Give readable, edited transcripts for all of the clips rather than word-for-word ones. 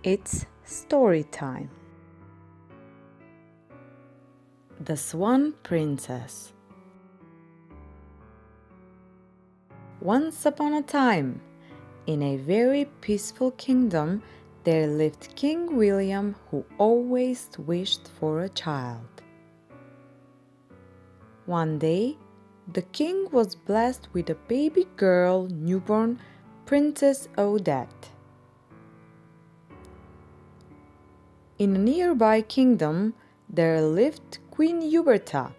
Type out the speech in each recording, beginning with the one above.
It's story time. The Swan Princess. Once upon a time, in a very peaceful kingdom, there lived King William, who always wished for a child. One day, the king was blessed with a baby girl, newborn Princess Odette. In a nearby kingdom, there lived Queen Huberta,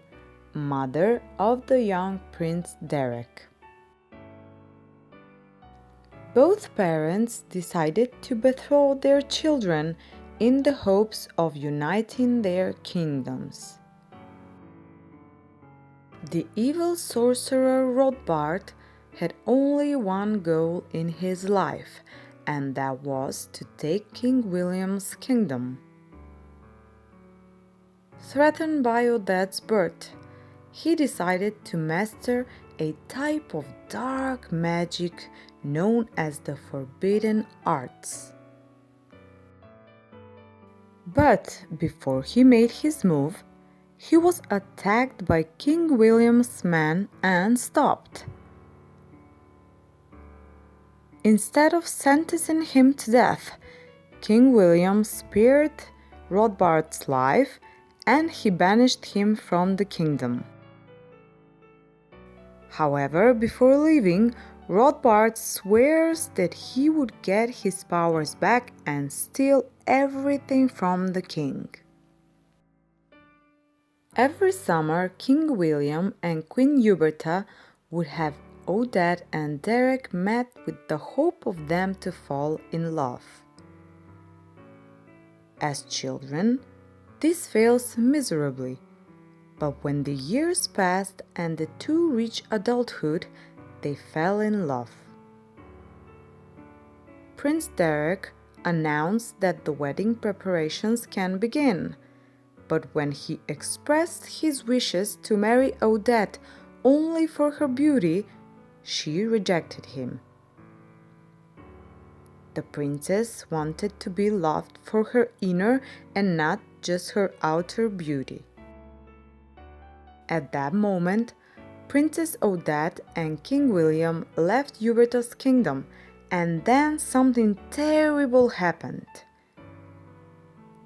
mother of the young Prince Derek. Both parents decided to betroth their children in the hopes of uniting their kingdoms. The evil sorcerer Rothbard had only one goal in his life, and that was to take King William's kingdom. Threatened by Odette's birth, he decided to master a type of dark magic known as the Forbidden Arts. But before he made his move, he was attacked by King William's men and stopped. Instead of sentencing him to death, King William spared Rothbard's life and he banished him from the kingdom. However, before leaving, Rothbard swears that he would get his powers back and steal everything from the king. Every summer, King William and Queen Huberta would have Odette and Derek met with the hope of them to fall in love. As children, this fails miserably, but when the years passed and the two reached adulthood, they fell in love. Prince Derek announced that the wedding preparations can begin, but when he expressed his wishes to marry Odette only for her beauty, she rejected him. The princess wanted to be loved for her inner and not just her outer beauty. At that moment, Princess Odette and King William left Huberta's kingdom, and then something terrible happened.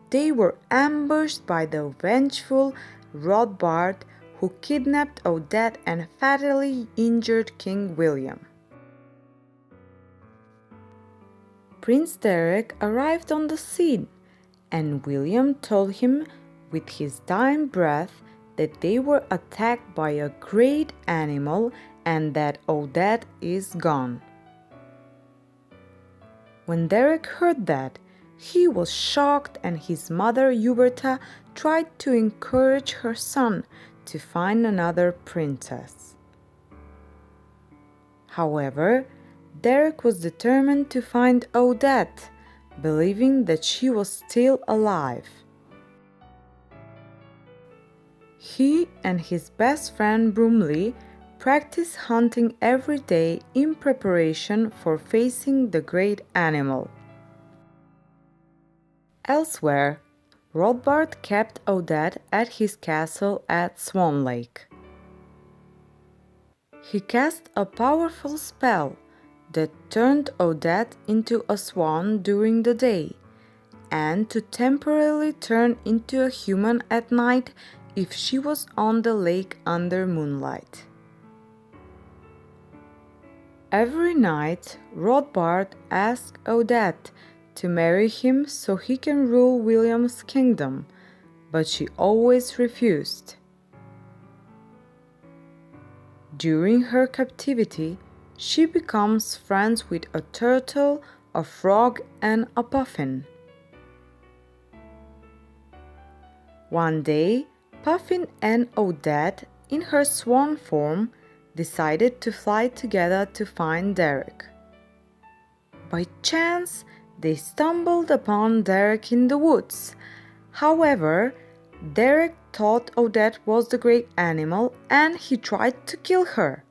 They were ambushed by the vengeful Rothbard, who kidnapped Odette and fatally injured King William. Prince Derek arrived on the scene, and William told him with his dying breath that they were attacked by a great animal and that Odette is gone. When Derek heard that, he was shocked, and his mother Huberta tried to encourage her son to find another princess. However, Derek was determined to find Odette, believing that she was still alive. He and his best friend Brumley practiced hunting every day in preparation for facing the great animal. Elsewhere, Rothbard kept Odette at his castle at Swan Lake. He cast a powerful spell that turned Odette into a swan during the day, and to temporarily turn into a human at night if she was on the lake under moonlight. Every night, Rothbard asked Odette to marry him so he can rule William's kingdom, but she always refused. During her captivity, she becomes friends with a turtle, a frog, and a puffin. One day, Puffin and Odette, in her swan form, decided to fly together to find Derek. By chance, they stumbled upon Derek in the woods. However, Derek thought Odette was the great animal and he tried to kill her.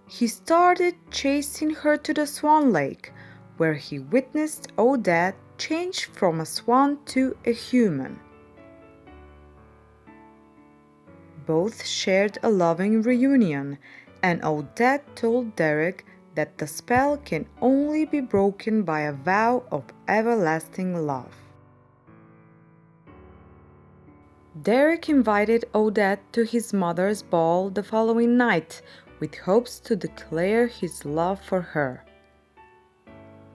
He started chasing her to the Swan Lake, where he witnessed Odette change from a swan to a human. Both shared a loving reunion, and Odette told Derek that the spell can only be broken by a vow of everlasting love. Derek invited Odette to his mother's ball the following night with hopes to declare his love for her.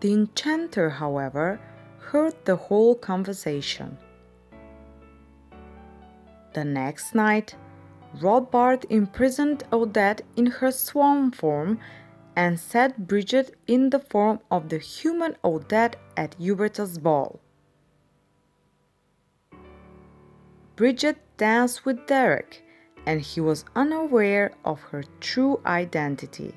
The enchanter, however, heard the whole conversation. The next night, Rothbard imprisoned Odette in her swan form and set Bridget in the form of the human Odette at Huberta's ball. Bridget danced with Derek, and he was unaware of her true identity.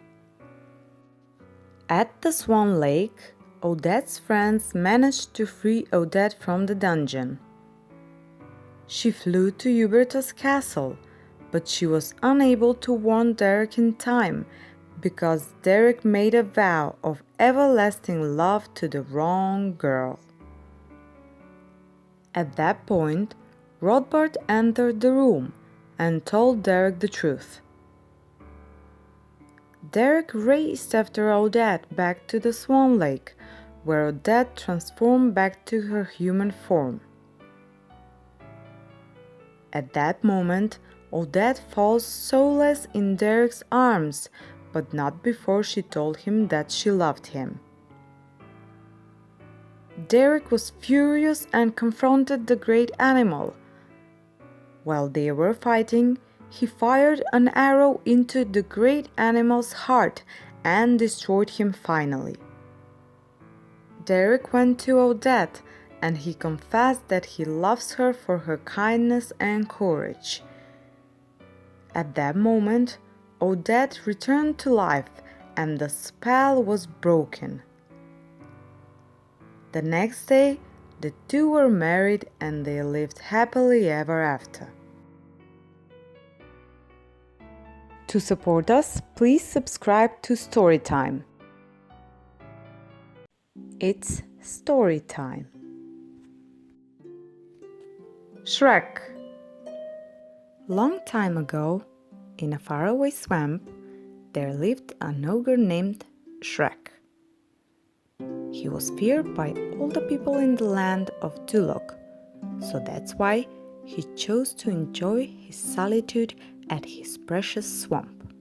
At the Swan Lake, Odette's friends managed to free Odette from the dungeon. She flew to Huberta's castle, but she was unable to warn Derek in time because Derek made a vow of everlasting love to the wrong girl. At that point, Rothbard entered the room and told Derek the truth. Derek raced after Odette back to the Swan Lake, where Odette transformed back to her human form. At that moment, Odette falls soulless in Derek's arms, but not before she told him that she loved him. Derek was furious and confronted the great animal. While they were fighting, he fired an arrow into the great animal's heart and destroyed him finally. Derek went to Odette and he confessed that he loves her for her kindness and courage. At that moment, Odette returned to life and the spell was broken. The next day, the two were married and they lived happily ever after. To support us, please subscribe to Storytime. It's story time. Shrek. Long time ago, in a faraway swamp, there lived an ogre named Shrek. He was feared by all the people in the land of Duloc, so that's why he chose to enjoy his solitude at his precious swamp.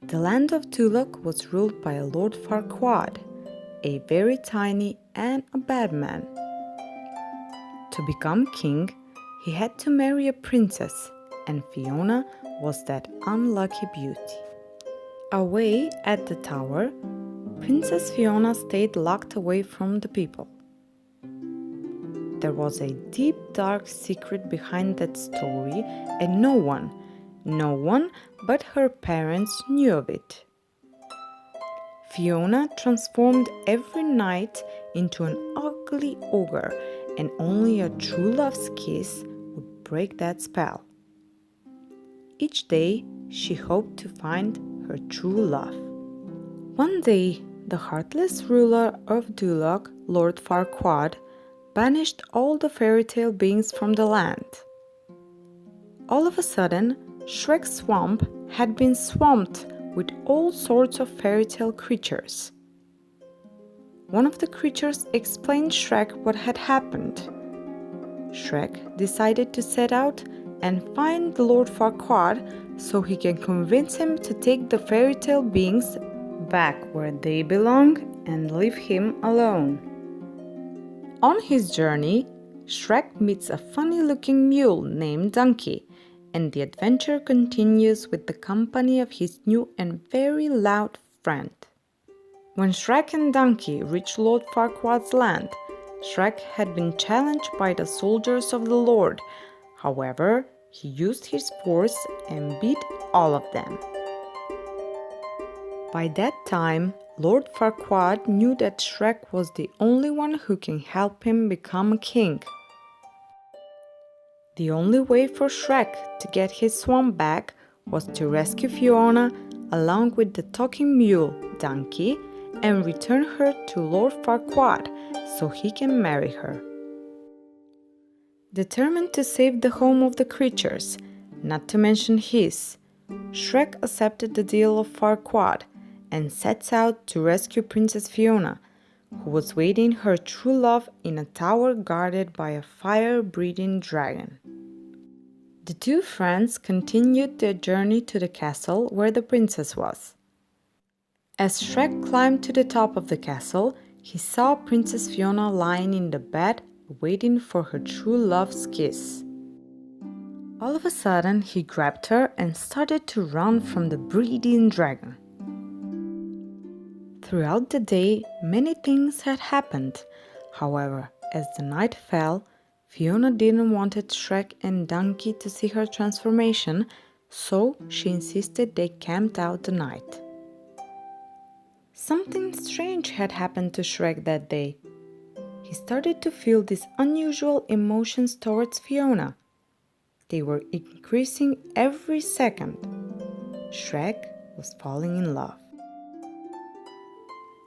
The land of Duloc was ruled by a Lord Farquaad, a very tiny and a bad man. To become king, he had to marry a princess, and Fiona was that unlucky beauty. Away at the tower, Princess Fiona stayed locked away from the people. There was a deep, dark secret behind that story, and no one but her parents knew of it. Fiona transformed every night into an ugly ogre, and only a true love's kiss would break that spell. Each day, she hoped to find her true love. One day, the heartless ruler of Duloc, Lord Farquaad, banished all the fairy tale beings from the land. All of a sudden, Shrek's swamp had been swamped with all sorts of fairy tale creatures. One of the creatures explained Shrek what had happened. Shrek decided to set out and find the Lord Farquaad so he can convince him to take the fairy tale beings back where they belong and leave him alone. On his journey, Shrek meets a funny-looking mule named Donkey, and the adventure continues with the company of his new and very loud friend. When Shrek and Donkey reached Lord Farquaad's land, Shrek had been challenged by the soldiers of the Lord. However, he used his force and beat all of them. By that time, Lord Farquaad knew that Shrek was the only one who can help him become a king. The only way for Shrek to get his swan back was to rescue Fiona along with the talking mule, Donkey, and return her to Lord Farquaad so he can marry her. Determined to save the home of the creatures, not to mention his, Shrek accepted the deal of Farquaad and sets out to rescue Princess Fiona, who was waiting her true love in a tower guarded by a fire-breathing dragon. The two friends continued their journey to the castle where the princess was. As Shrek climbed to the top of the castle, he saw Princess Fiona lying in the bed waiting for her true love's kiss. All of a sudden, he grabbed her and started to run from the breathing dragon. Throughout the day, many things had happened. However, as the night fell, Fiona didn't want Shrek and Donkey to see her transformation, so she insisted they camped out the night. Something strange had happened to Shrek that day. He started to feel these unusual emotions towards Fiona. They were increasing every second. Shrek was falling in love.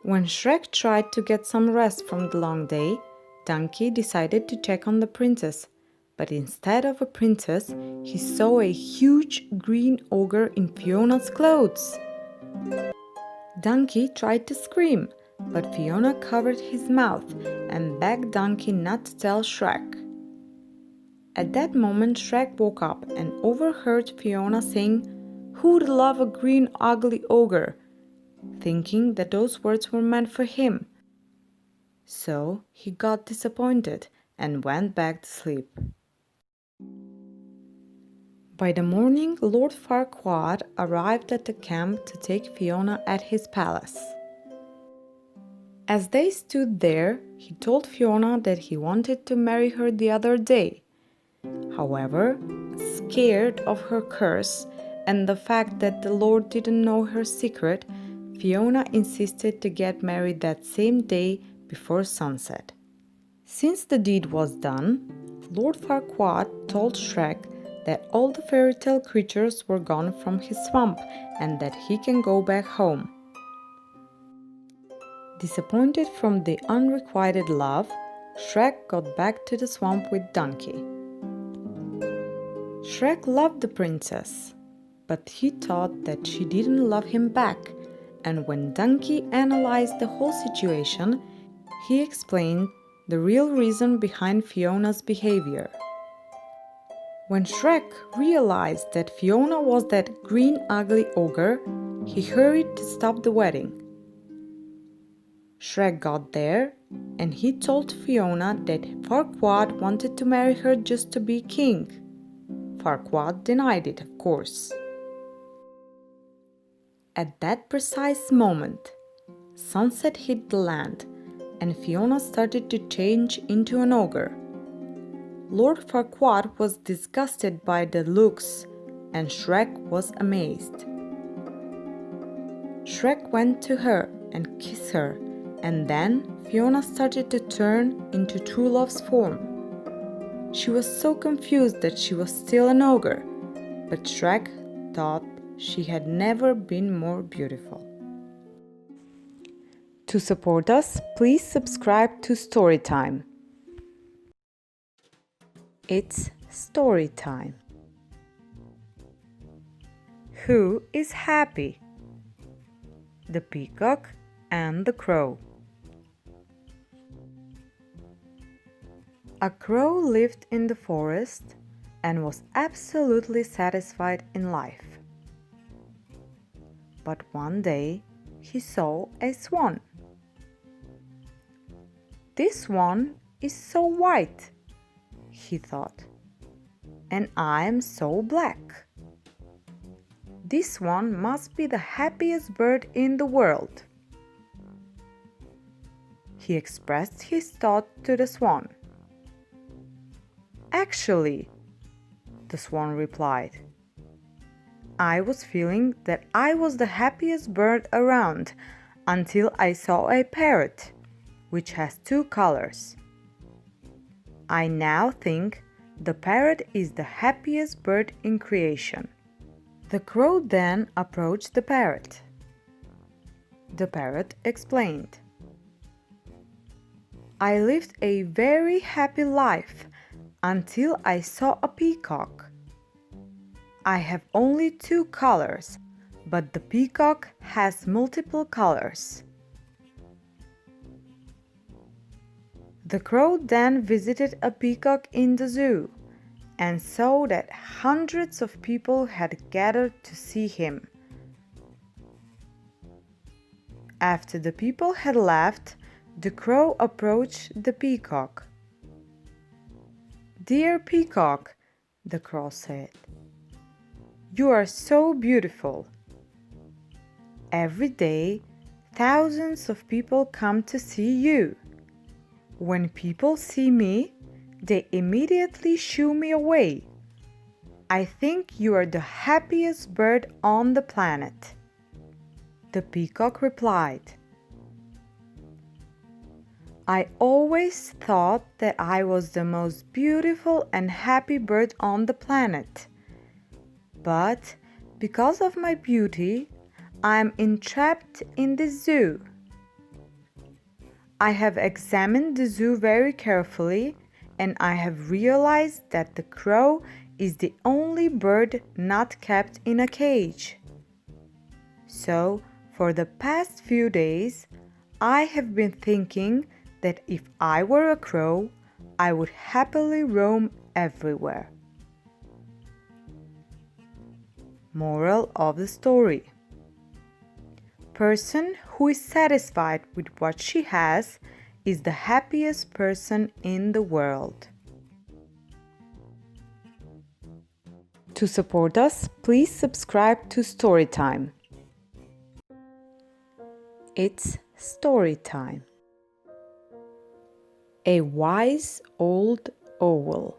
When Shrek tried to get some rest from the long day, Donkey decided to check on the princess, but instead of a princess, he saw a huge green ogre in Fiona's clothes. Donkey tried to scream, but Fiona covered his mouth and begged Donkey not to tell Shrek. At that moment, Shrek woke up and overheard Fiona saying, "Who'd love a green ugly ogre?" thinking that those words were meant for him. So he got disappointed and went back to sleep. By the morning, Lord Farquaad arrived at the camp to take Fiona at his palace. As they stood there, he told Fiona that he wanted to marry her the other day. However, scared of her curse and the fact that the Lord didn't know her secret, Fiona insisted to get married that same day before sunset. Since the deed was done, Lord Farquaad told Shrek that all the fairy tale creatures were gone from his swamp and that he can go back home. Disappointed from the unrequited love, Shrek got back to the swamp with Donkey. Shrek loved the princess, but he thought that she didn't love him back, and when Donkey analyzed the whole situation, he explained the real reason behind Fiona's behavior. When Shrek realized that Fiona was that green ugly ogre, he hurried to stop the wedding. Shrek got there, and he told Fiona that Farquaad wanted to marry her just to be king. Farquaad denied it, of course. At that precise moment, sunset hit the land, and Fiona started to change into an ogre. Lord Farquaad was disgusted by the looks, and Shrek was amazed. Shrek went to her and kissed her, and then Fiona started to turn into true love's form. She was so confused that she was still an ogre, but Shrek thought she had never been more beautiful. To support us, please subscribe to Storytime. It's story time. Who is happy? The peacock and the crow. A crow lived in the forest and was absolutely satisfied in life. But one day he saw a swan. "This swan is so white," he thought, "and I am so black. This one must be the happiest bird in the world." He expressed his thought to the swan. "Actually," the swan replied, "I was feeling that I was the happiest bird around until I saw a parrot, which has two colors. I now think the parrot is the happiest bird in creation." The crow then approached the parrot. The parrot explained. I lived a very happy life until I saw a peacock. I have only 2 colors, but the peacock has multiple colors. The crow then visited a peacock in the zoo and saw that hundreds of people had gathered to see him. After the people had left, the crow approached the peacock. "Dear peacock," the crow said, "you are so beautiful. Every day, thousands of people come to see you. When people see me, they immediately shoo me away. I think you are the happiest bird on the planet." The peacock replied, "I always thought that I was the most beautiful and happy bird on the planet. But because of my beauty, I am entrapped in the zoo. I have examined the zoo very carefully, and I have realized that the crow is the only bird not kept in a cage. So, for the past few days, I have been thinking that if I were a crow, I would happily roam everywhere." Moral of the story: person who is satisfied with what she has is the happiest person in the world. To support us, please subscribe to Storytime. It's story time. A wise old owl.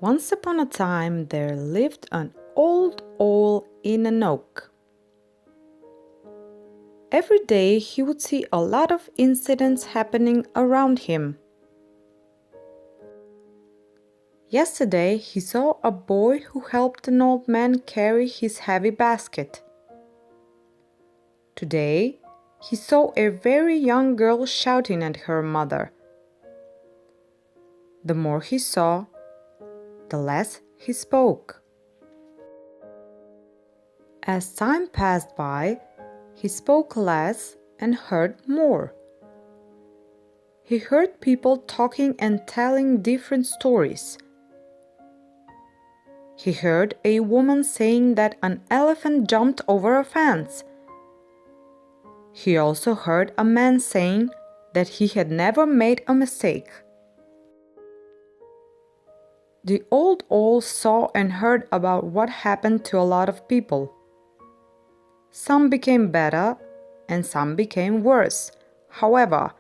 Once upon a time there lived an old owl in an oak. Every day he would see a lot of incidents happening around him. Yesterday he saw a boy who helped an old man carry his heavy basket. Today he saw a very young girl shouting at her mother. The more he saw, the less he spoke. As time passed by, he spoke less and heard more. He heard people talking and telling different stories. He heard a woman saying that an elephant jumped over a fence. He also heard a man saying that he had never made a mistake. The old owl saw and heard about what happened to a lot of people. Some became better and some became worse. However,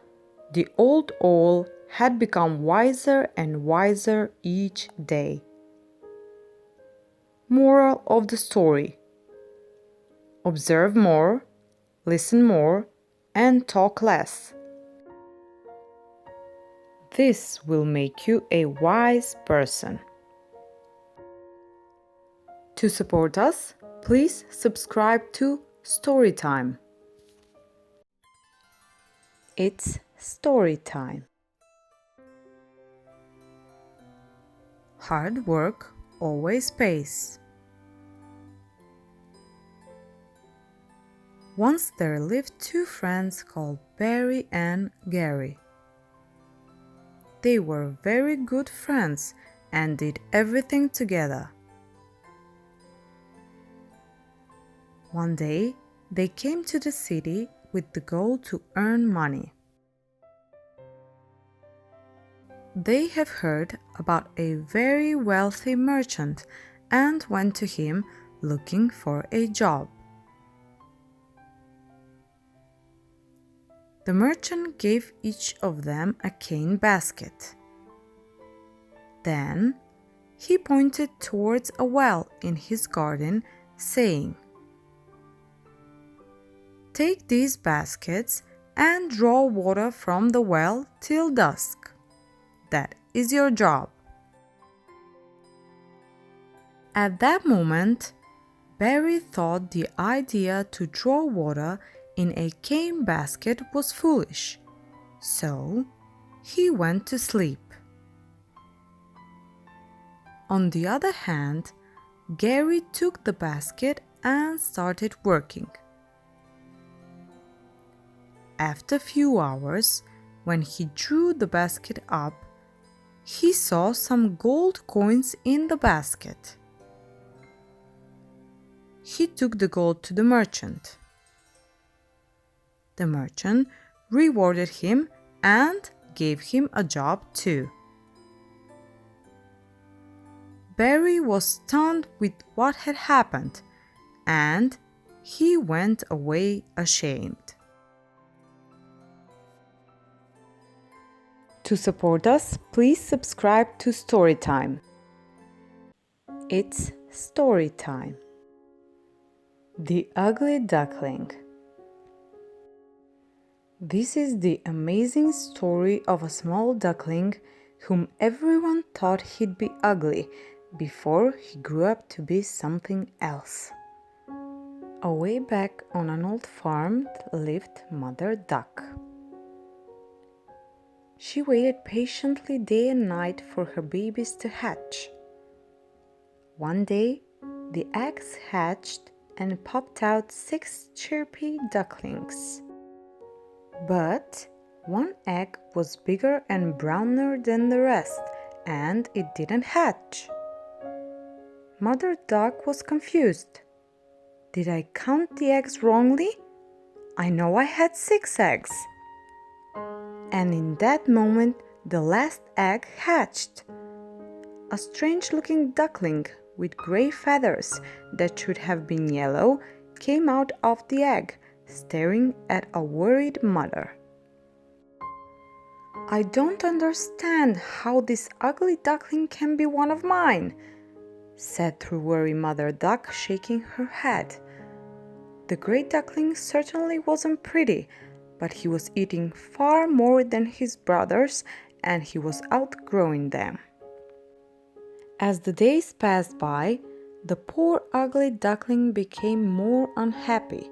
the old owl had become wiser and wiser each day. Moral of the story: observe more, listen more, and talk less. This will make you a wise person. To support us, please subscribe to Storytime. It's story time. Hard work always pays. Once there lived 2 friends called Barry and Gary. They were very good friends and did everything together. One day, they came to the city with the goal to earn money. They have heard about a very wealthy merchant and went to him looking for a job. The merchant gave each of them a cane basket. Then he pointed towards a well in his garden, saying, "Take these baskets and draw water from the well till dusk. That is your job." At that moment, Barry thought the idea to draw water in a cane basket was foolish, so he went to sleep. On the other hand, Gary took the basket and started working. After a few hours, when he drew the basket up, he saw some gold coins in the basket. He took the gold to the merchant. The merchant rewarded him and gave him a job too. Barry was stunned with what had happened, and he went away ashamed. To support us, please subscribe to Storytime. It's story time. The Ugly Duckling. This is the amazing story of a small duckling whom everyone thought he'd be ugly before he grew up to be something else. Away back on an old farm lived Mother Duck. She waited patiently day and night for her babies to hatch. One day, the eggs hatched and popped out 6 chirpy ducklings. But one egg was bigger and browner than the rest, and it didn't hatch. Mother Duck was confused. Did I count the eggs wrongly? I know I had 6 eggs. And in that moment, the last egg hatched. A strange-looking duckling with gray feathers that should have been yellow came out of the egg, staring at a worried mother. I don't understand how this ugly duckling can be one of mine, said the worried Mother Duck, shaking her head. The gray duckling certainly wasn't pretty, but he was eating far more than his brothers, and he was outgrowing them. As the days passed by, the poor ugly duckling became more unhappy.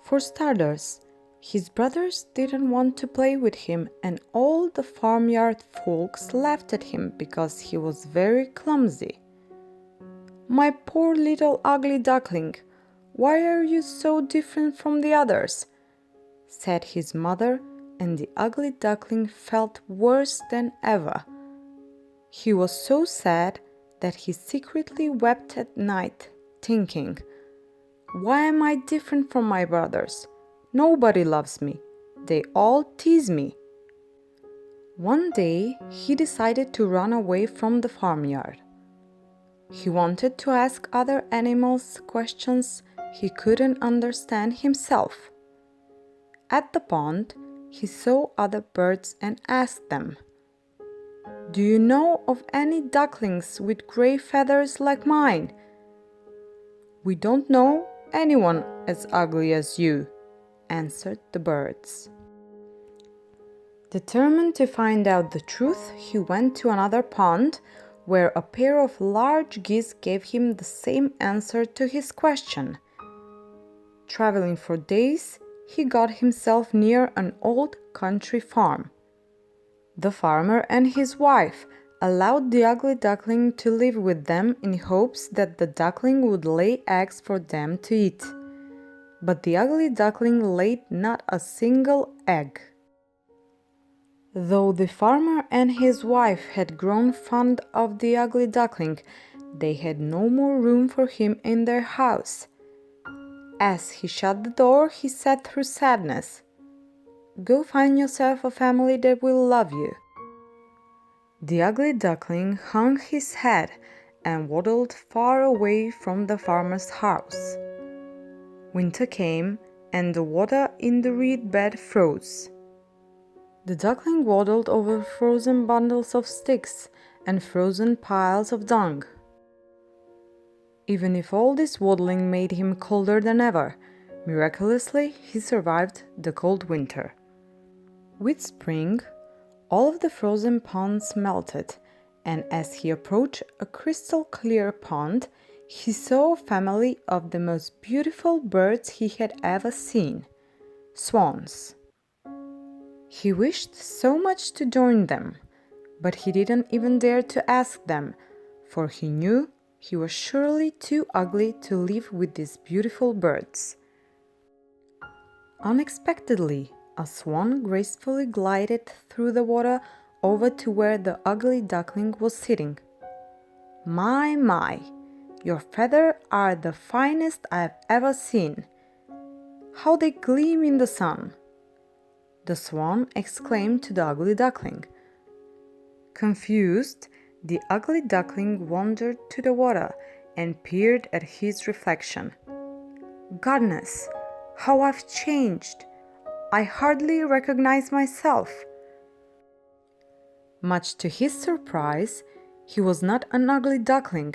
For starters, his brothers didn't want to play with him, and all the farmyard folks laughed at him because he was very clumsy. "My poor little ugly duckling, why are you so different from the others?" said his mother, and the ugly duckling felt worse than ever. He was so sad that he secretly wept at night, thinking, "Why am I different from my brothers? Nobody loves me. They all tease me." One day, he decided to run away from the farmyard. He wanted to ask other animals questions he couldn't understand himself. At the pond, he saw other birds and asked them, "Do you know of any ducklings with gray feathers like mine?" "We don't know anyone as ugly as you," answered the birds. Determined to find out the truth, he went to another pond where a pair of large geese gave him the same answer to his question. Traveling for days, he got himself near an old country farm. The farmer and his wife allowed the ugly duckling to live with them in hopes that the duckling would lay eggs for them to eat. But the ugly duckling laid not a single egg. Though the farmer and his wife had grown fond of the ugly duckling, they had no more room for him in their house. As he shut the door, he said through sadness, "Go find yourself a family that will love you." The ugly duckling hung his head and waddled far away from the farmer's house. Winter came, and the water in the reed bed froze. The duckling waddled over frozen bundles of sticks and frozen piles of dung. Even if all this waddling made him colder than ever, miraculously he survived the cold winter. With spring, all of the frozen ponds melted, and as he approached a crystal clear pond, he saw a family of the most beautiful birds he had ever seen, swans. He wished so much to join them, but he didn't even dare to ask them, for he knew he was surely too ugly to live with these beautiful birds. Unexpectedly, a swan gracefully glided through the water over to where the ugly duckling was sitting. My, your feathers are the finest I've ever seen. How they gleam in the sun!" the swan exclaimed to the ugly duckling. Confused, the ugly duckling wandered to the water and peered at his reflection. "Goodness, how I've changed! I hardly recognize myself." Much to his surprise, he was not an ugly duckling,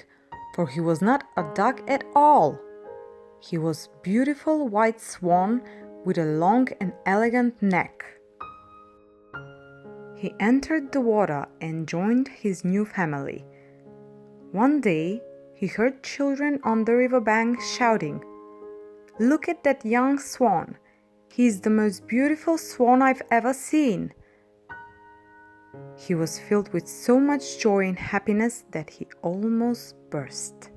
for he was not a duck at all. He was a beautiful white swan with a long and elegant neck. He entered the water and joined his new family. One day, he heard children on the riverbank shouting, "Look at that young swan! He is the most beautiful swan I've ever seen." He was filled with so much joy and happiness that he almost burst.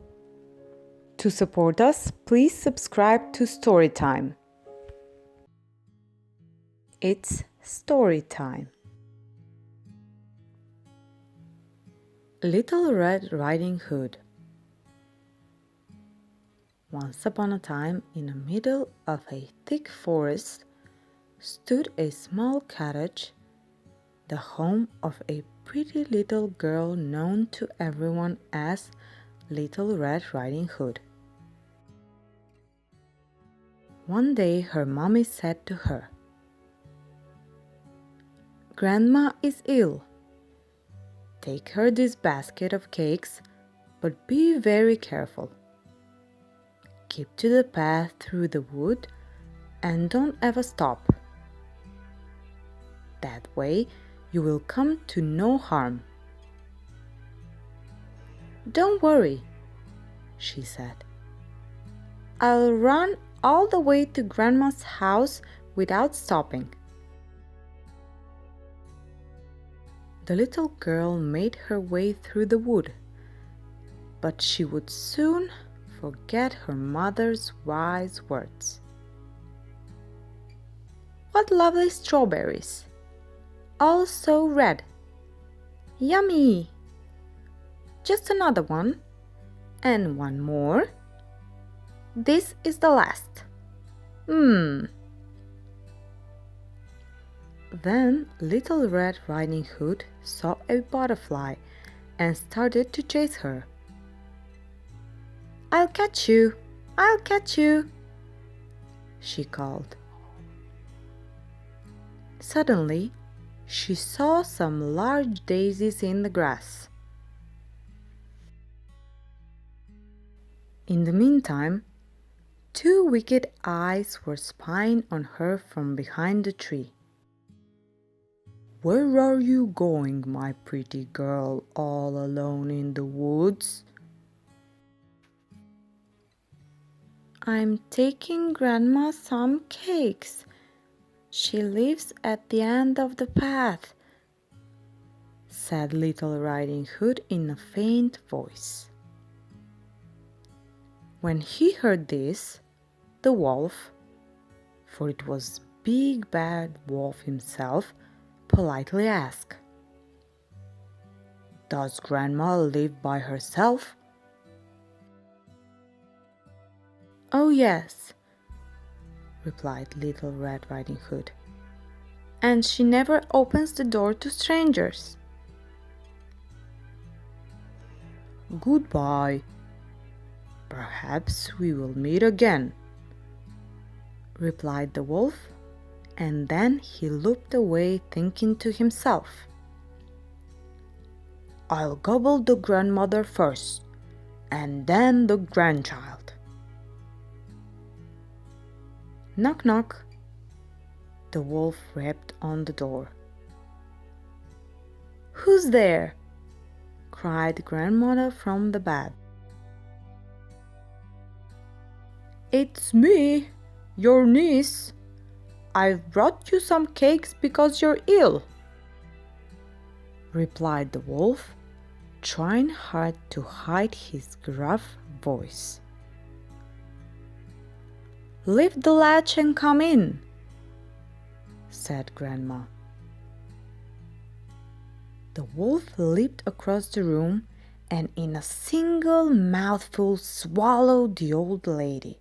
To support us, please subscribe to Storytime. It's story time. Little Red Riding Hood. Once upon a time, in the middle of a thick forest, stood a small cottage, the home of a pretty little girl known to everyone as Little Red Riding Hood. One day her mommy said to her, "Grandma is ill. Take her this basket of cakes, but be very careful. Keep to the path through the wood and don't ever stop. That way you will come to no harm." "Don't worry," she said. "I'll run all the way to Grandma's house without stopping." The little girl made her way through the wood, but she would soon forget her mother's wise words. "What lovely strawberries! All so red! Yummy! Just another one, and one more. This is the last. Then Little Red Riding Hood saw a butterfly and started to chase her. "I'll catch you! I'll catch you!" she called. Suddenly, she saw some large daisies in the grass. In the meantime, two wicked eyes were spying on her from behind the tree. "Where are you going, my pretty girl, all alone in the woods?" "I'm taking Grandma some cakes. She lives at the end of the path," said Little Riding Hood in a faint voice. When he heard this, the wolf, for it was Big Bad Wolf himself, politely asked, "Does Grandma live by herself?" "Oh yes," replied Little Red Riding Hood, "and she never opens the door to strangers." "Goodbye. Perhaps we will meet again," replied the wolf, and then he looked away thinking to himself, "I'll gobble the grandmother first, and then the grandchild." Knock, knock. The wolf rapped on the door. "Who's there?" cried Grandmother from the bed. It's me, your niece. I've brought you some cakes because you're ill, replied the wolf, trying hard to hide his gruff voice. Lift the latch and come in, said Grandma. The wolf leaped across the room and in a single mouthful swallowed the old lady.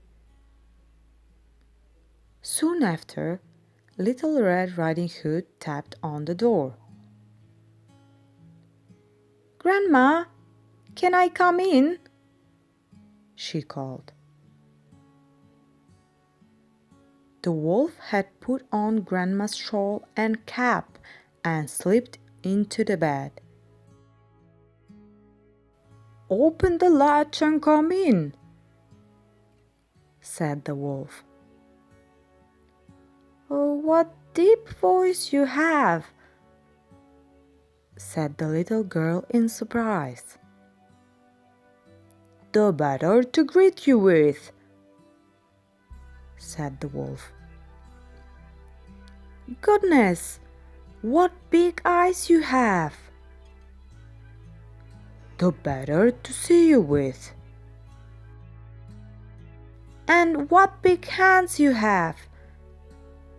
Soon after, Little Red Riding Hood tapped on the door. Grandma, can I come in? She called. The wolf had put on Grandma's shawl and cap and slipped into the bed. Open the latch and come in, said the wolf. Oh, what deep voice you have, said the little girl in surprise. The better to greet you with, said the wolf. Goodness, what big eyes you have! The better to see you with. And what big hands you have!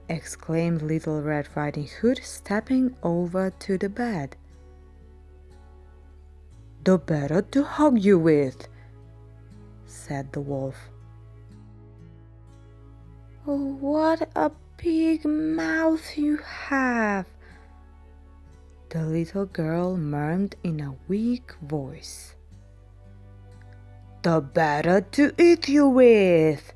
Exclaimed Little Red Riding Hood, stepping over to the bed. The better to hug you with, said the wolf. Oh, what a big mouth you have, the little girl murmured in a weak voice. The better to eat you with,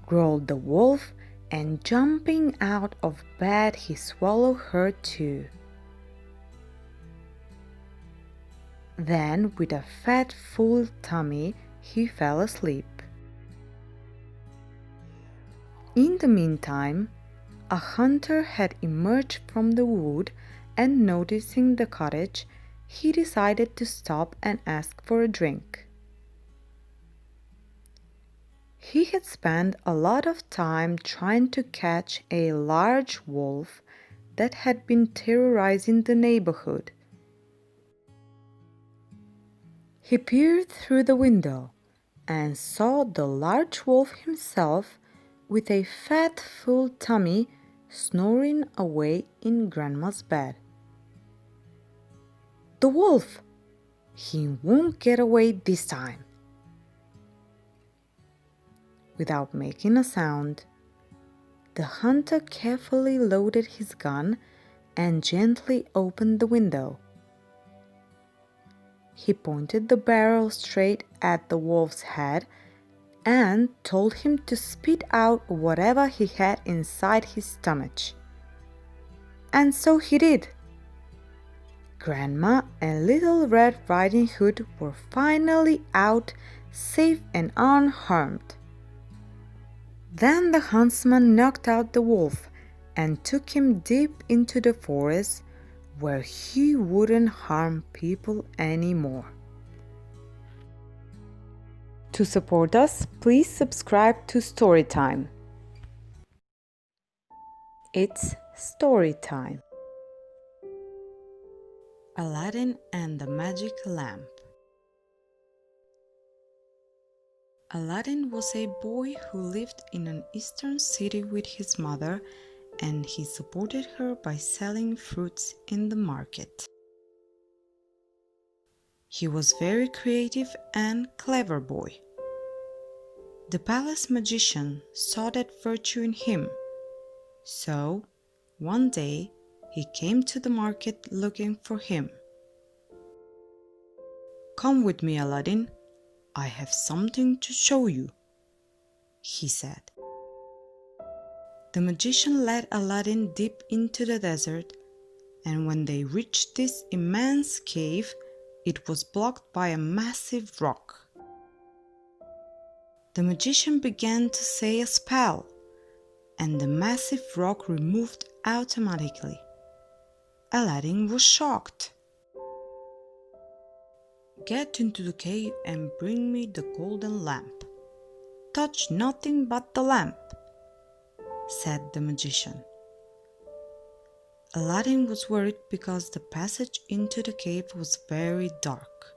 growled the wolf, and jumping out of bed he swallowed her too. Then, with a fat, full tummy, he fell asleep. In the meantime, a hunter had emerged from the wood, and noticing the cottage, he decided to stop and ask for a drink. He had spent a lot of time trying to catch a large wolf that had been terrorizing the neighborhood. He peered through the window and saw the large wolf himself with a fat, full tummy snoring away in Grandma's bed. The wolf! He won't get away this time. Without making a sound, the hunter carefully loaded his gun and gently opened the window. He pointed the barrel straight at the wolf's head and told him to spit out whatever he had inside his stomach. And so he did. Grandma and Little Red Riding Hood were finally out, safe and unharmed. Then the huntsman knocked out the wolf and took him deep into the forest where he wouldn't harm people anymore. To support us, please subscribe to Storytime. It's story time. Aladdin and the Magic Lamp. Aladdin was a boy who lived in an eastern city with his mother, and he supported her by selling fruits in the market. He was very creative and clever boy. The palace magician saw that virtue in him, so one day he came to the market looking for him. Come with me, Aladdin. I have something to show you, he said. The magician led Aladdin deep into the desert, and when they reached this immense cave, it was blocked by a massive rock. The magician began to say a spell, and the massive rock removed automatically. Aladdin was shocked. Get into the cave and bring me the golden lamp, "Touch nothing but the lamp," said the magician. Aladdin was worried because the passage into the cave was very dark.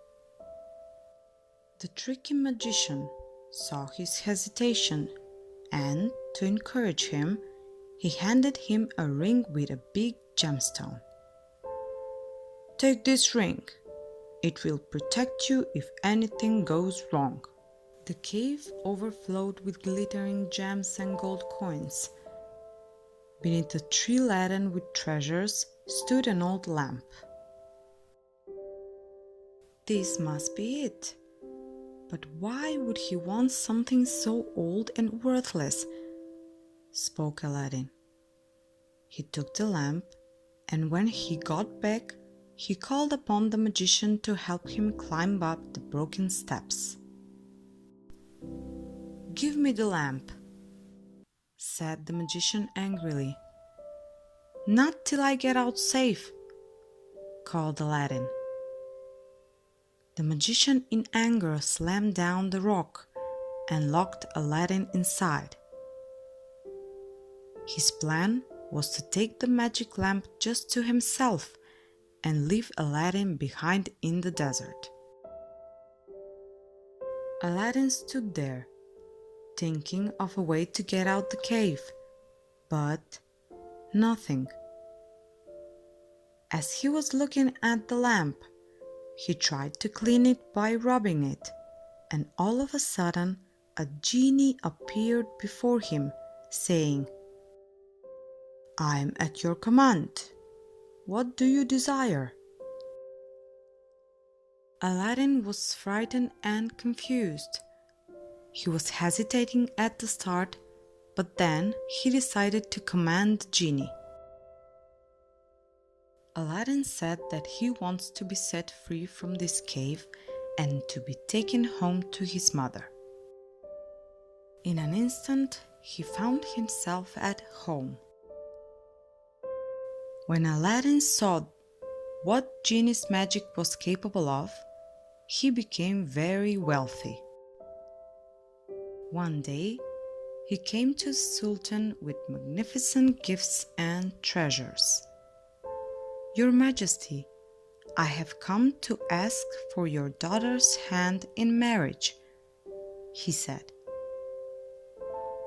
The tricky magician saw his hesitation, and to encourage him, he handed him a ring with a big gemstone. "Take this ring. It will protect you if anything goes wrong." The cave overflowed with glittering gems and gold coins. Beneath a tree laden with treasures stood an old lamp. "This must be it. But why would he want something so old and worthless?" spoke Aladdin. He took the lamp, and when he got back, he called upon the magician to help him climb up the broken steps. "Give me the lamp," said the magician angrily. "Not till I get out safe," called Aladdin. The magician in anger slammed down the rock and locked Aladdin inside. His plan was to take the magic lamp just to himself and leave Aladdin behind in the desert. Aladdin stood there, thinking of a way to get out the cave, but nothing. As he was looking at the lamp, he tried to clean it by rubbing it, and all of a sudden a genie appeared before him, saying, "I am at your command. What do you desire?" Aladdin was frightened and confused. He was hesitating at the start, but then he decided to command the genie. Aladdin said that he wants to be set free from this cave and to be taken home to his mother. In an instant, he found himself at home. When Aladdin saw what genie's magic was capable of, he became very wealthy. One day, he came to the Sultan with magnificent gifts and treasures. "Your Majesty, I have come to ask for your daughter's hand in marriage," he said.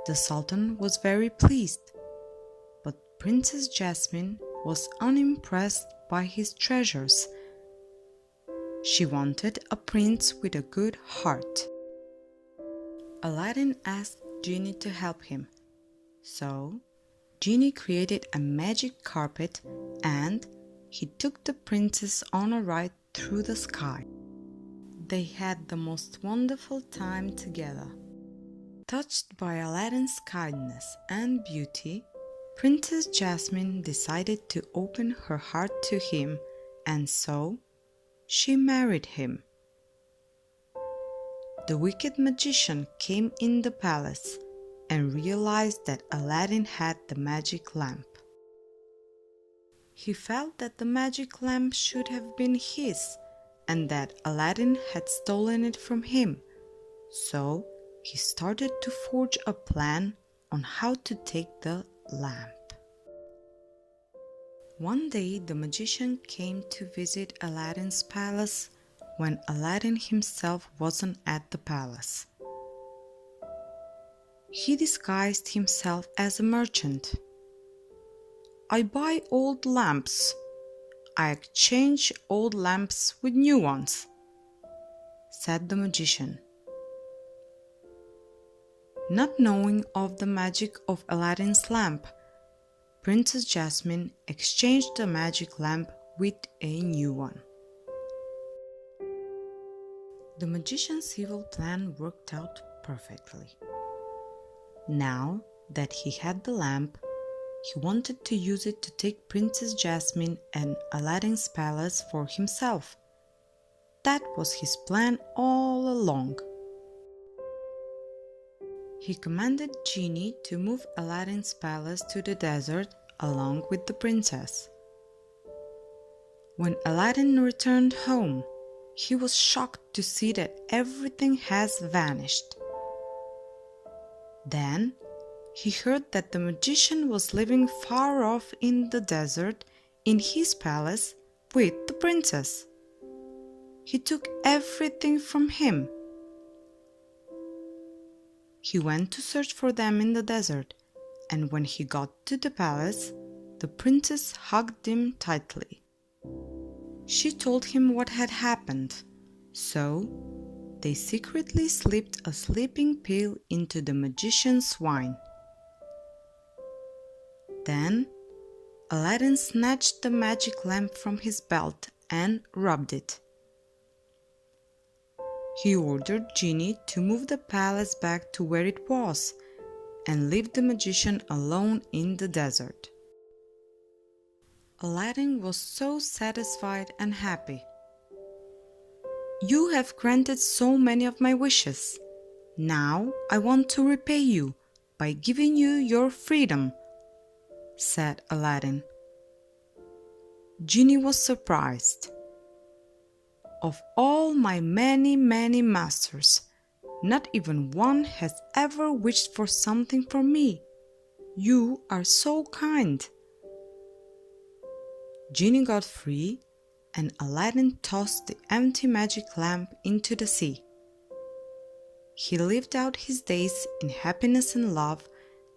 The Sultan was very pleased, but Princess Jasmine was unimpressed by his treasures. She wanted a prince with a good heart. Aladdin asked Genie to help him, so Genie created a magic carpet and he took the princess on a ride through the sky. They had the most wonderful time together. Touched by Aladdin's kindness and beauty, Princess Jasmine decided to open her heart to him, and so she married him. The wicked magician came in the palace and realized that Aladdin had the magic lamp. He felt that the magic lamp should have been his and that Aladdin had stolen it from him, so he started to forge a plan on how to take the lamp. One day the magician came to visit Aladdin's palace when Aladdin himself wasn't at the palace. He disguised himself as a merchant. "I buy old lamps. I exchange old lamps with new ones," said the magician. Not knowing of the magic of Aladdin's lamp, Princess Jasmine exchanged the magic lamp with a new one. The magician's evil plan worked out perfectly. Now that he had the lamp, he wanted to use it to take Princess Jasmine and Aladdin's palace for himself. That was his plan all along. He commanded Genie to move Aladdin's palace to the desert along with the princess. When Aladdin returned home, he was shocked to see that everything has vanished. Then he heard that the magician was living far off in the desert in his palace with the princess. He took everything from him. He went to search for them in the desert, and when he got to the palace, the princess hugged him tightly. She told him what had happened, so they secretly slipped a sleeping pill into the magician's wine. Then Aladdin snatched the magic lamp from his belt and rubbed it. He ordered Genie to move the palace back to where it was and leave the magician alone in the desert. Aladdin was so satisfied and happy. "You have granted so many of my wishes. Now I want to repay you by giving you your freedom," said Aladdin. Genie was surprised. "Of all my many masters, not even one has ever wished for something from me. You are so kind." Genie got free, and Aladdin tossed the empty magic lamp into the sea. He lived out his days in happiness and love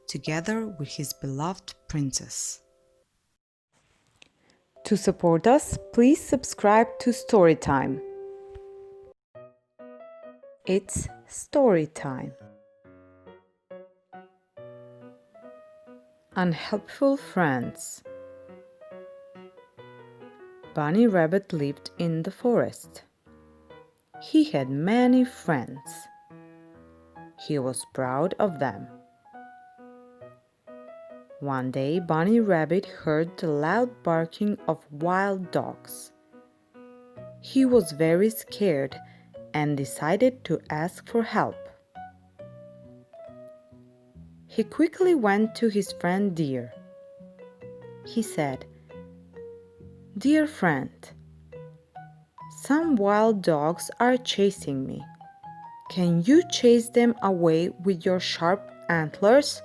together with his beloved princess. To support us, please subscribe to Storytime. It's story time. Unhelpful friends. Bunny Rabbit lived in the forest. He had many friends. He was proud of them. One day, Bunny Rabbit heard the loud barking of wild dogs. He was very scared and decided to ask for help. He quickly went to his friend Deer. He said, "Dear friend, some wild dogs are chasing me. Can you chase them away with your sharp antlers?"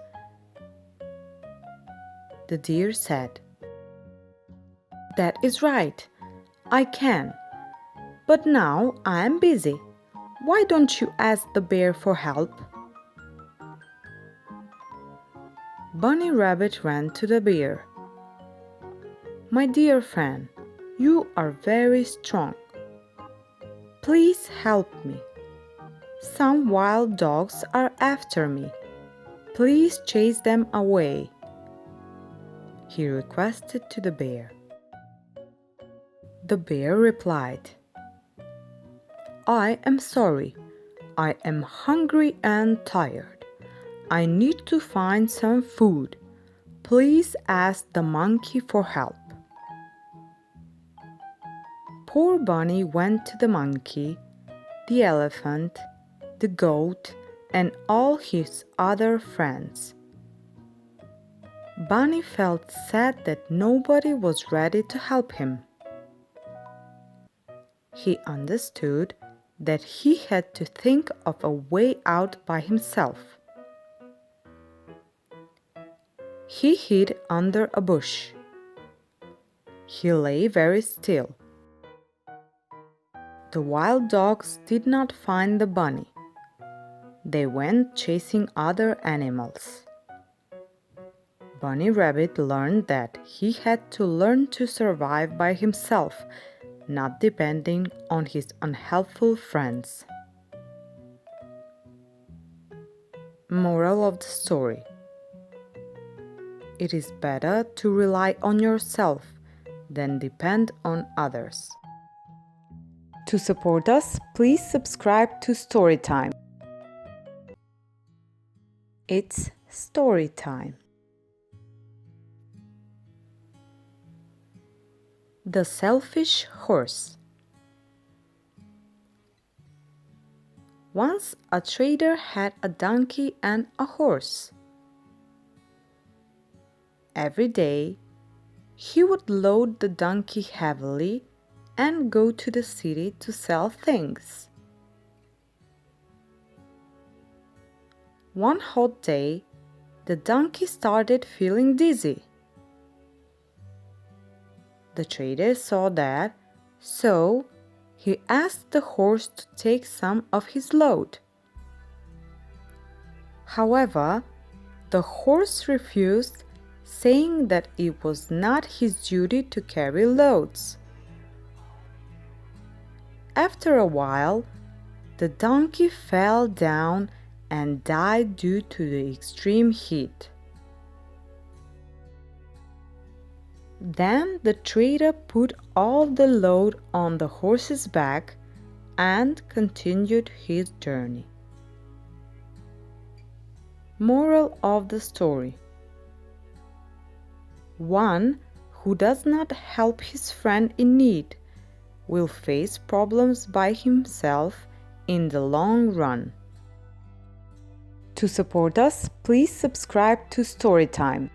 The deer said, "That is right, I can. But now I am busy. Why don't you ask the bear for help?" Bunny Rabbit ran to the bear. "My dear friend, you are very strong. Please help me. Some wild dogs are after me. Please chase them away," he requested to the bear. The bear replied, "I am sorry. I am hungry and tired. I need to find some food. Please ask the monkey for help." Poor Bunny went to the monkey, the elephant, the goat, and all his other friends. Bunny felt sad that nobody was ready to help him. He understood that he had to think of a way out by himself. He hid under a bush. He lay very still. The wild dogs did not find the bunny. They went chasing other animals. Bunny Rabbit learned that he had to learn to survive by himself, not depending on his unhelpful friends. Moral of the story: it is better to rely on yourself than depend on others. To support us, please subscribe to Storytime. It's story time. The Selfish Horse. Once a trader had a donkey and a horse. Every day, he would load the donkey heavily and go to the city to sell things. One hot day, the donkey started feeling dizzy. The trader saw that, so he asked the horse to take some of his load. However, the horse refused, saying that it was not his duty to carry loads. After a while, the donkey fell down and died due to the extreme heat. Then the trader put all the load on the horse's back and continued his journey. Moral of the story: one who does not help his friend in need will face problems by himself in the long run. To support us, please subscribe to Storytime.